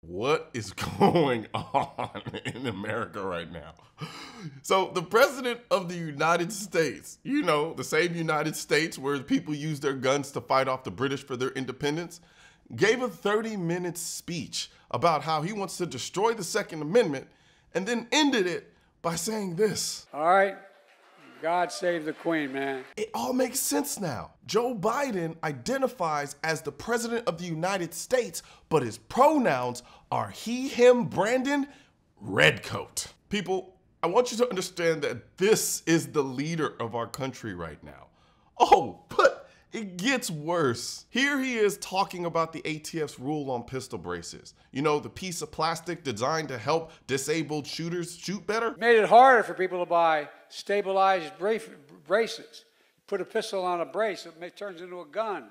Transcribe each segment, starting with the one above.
What is going on in America right now? So the president of the United States, you know, the same United States where people used their guns to fight off the British for their independence, gave a 30-minute speech about how he wants to destroy the Second Amendment and then ended it by saying this. All right. God save the Queen, man. It all makes sense now. Joe Biden identifies as the president of the United States, but his pronouns are he, him, Brandon, redcoat. People, I want you to understand that this is the leader of our country right now. Oh, but it gets worse. Here he is talking about the ATF's rule on pistol braces. You know, the piece of plastic designed to help disabled shooters shoot better? Made it harder for people to buy stabilized braces. Put a pistol on a brace, it turns into a gun.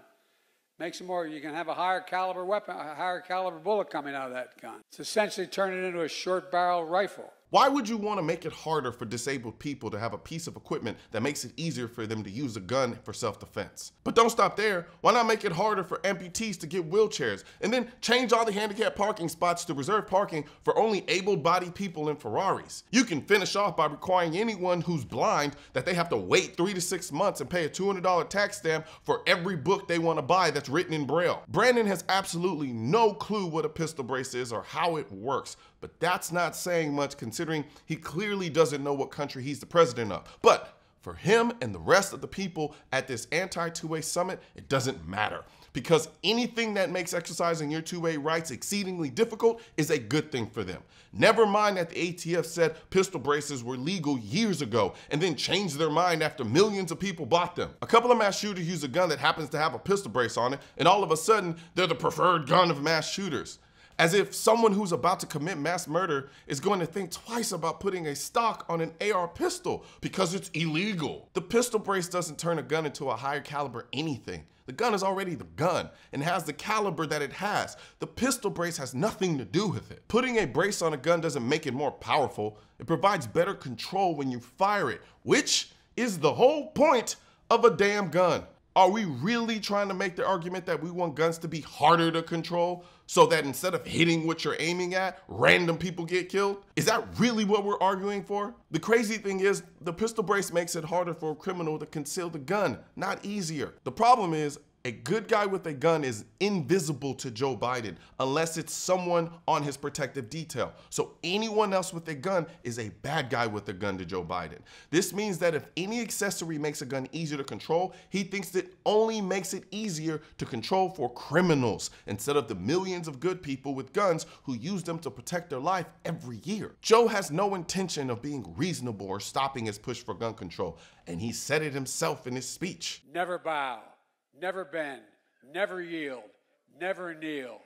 Makes it more, you can have a higher caliber weapon, a higher caliber bullet coming out of that gun. It's essentially turning it into a short barrel rifle. Why would you want to make it harder for disabled people to have a piece of equipment that makes it easier for them to use a gun for self-defense? But don't stop there. Why not make it harder for amputees to get wheelchairs and then change all the handicapped parking spots to reserve parking for only able-bodied people in Ferraris? You can finish off by requiring anyone who's blind that they have to wait 3 to 6 months and pay a $200 tax stamp for every book they want to buy that's written in Braille. Brandon has absolutely no clue what a pistol brace is or how it works, but that's not saying much considering he clearly doesn't know what country he's the president of. But for him and the rest of the people at this anti-2A summit, it doesn't matter. Because anything that makes exercising your 2A rights exceedingly difficult is a good thing for them. Never mind that the ATF said pistol braces were legal years ago and then changed their mind after millions of people bought them. A couple of mass shooters use a gun that happens to have a pistol brace on it, and all of a sudden, they're the preferred gun of mass shooters. As if someone who's about to commit mass murder is going to think twice about putting a stock on an AR pistol because it's illegal. The pistol brace doesn't turn a gun into a higher caliber anything. The gun is already the gun and has the caliber that it has. The pistol brace has nothing to do with it. Putting a brace on a gun doesn't make it more powerful. It provides better control when you fire it, which is the whole point of a damn gun. Are we really trying to make the argument that we want guns to be harder to control so that instead of hitting what you're aiming at, random people get killed? Is that really what we're arguing for? The crazy thing is the pistol brace makes it harder for a criminal to conceal the gun, not easier. The problem is a good guy with a gun is invisible to Joe Biden unless it's someone on his protective detail. So anyone else with a gun is a bad guy with a gun to Joe Biden. This means that if any accessory makes a gun easier to control, he thinks it only makes it easier to control for criminals instead of the millions of good people with guns who use them to protect their life every year. Joe has no intention of being reasonable or stopping his push for gun control, and he said it himself in his speech. Never bow. Never bend, never yield, never kneel.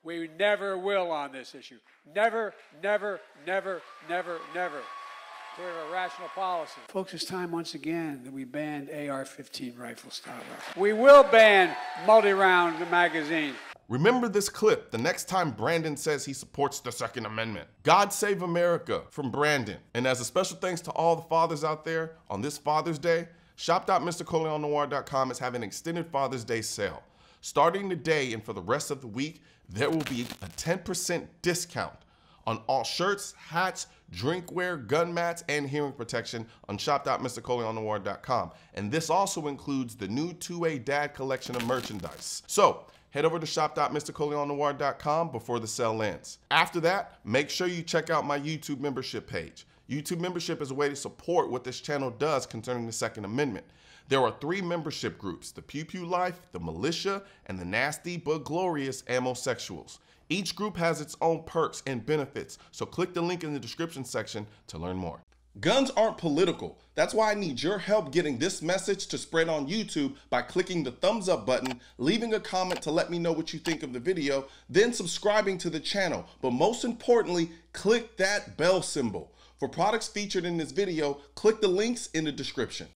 We never will on this issue. Never, never, never, never, never. We have a rational policy. Folks, it's time once again that we banned AR-15 rifle style rifles. We will ban multi-round magazines. Remember this clip the next time Brandon says he supports the Second Amendment. God Save America from Brandon. And as a special thanks to all the fathers out there on this Father's Day, shop.mrcolion.noir.com is having an extended Father's Day sale. Starting today and for the rest of the week, there will be a 10% discount on all shirts, hats, drinkware, gun mats, and hearing protection on shop.mrcolion.noir.com. And this also includes the new 2A Dad collection of merchandise. So head over to shop.mrcolion.noir.com before the sale ends. After that, make sure you check out my YouTube membership page. YouTube membership is a way to support what this channel does concerning the Second Amendment. There are 3 membership groups, the Pew Pew Life, the Militia, and the Nasty but Glorious Ammosexuals. Each group has its own perks and benefits, so click the link in the description section to learn more. Guns aren't political. That's why I need your help getting this message to spread on YouTube by clicking the thumbs up button, leaving a comment to let me know what you think of the video, then subscribing to the channel. But most importantly, click that bell symbol. For products featured in this video, click the links in the description.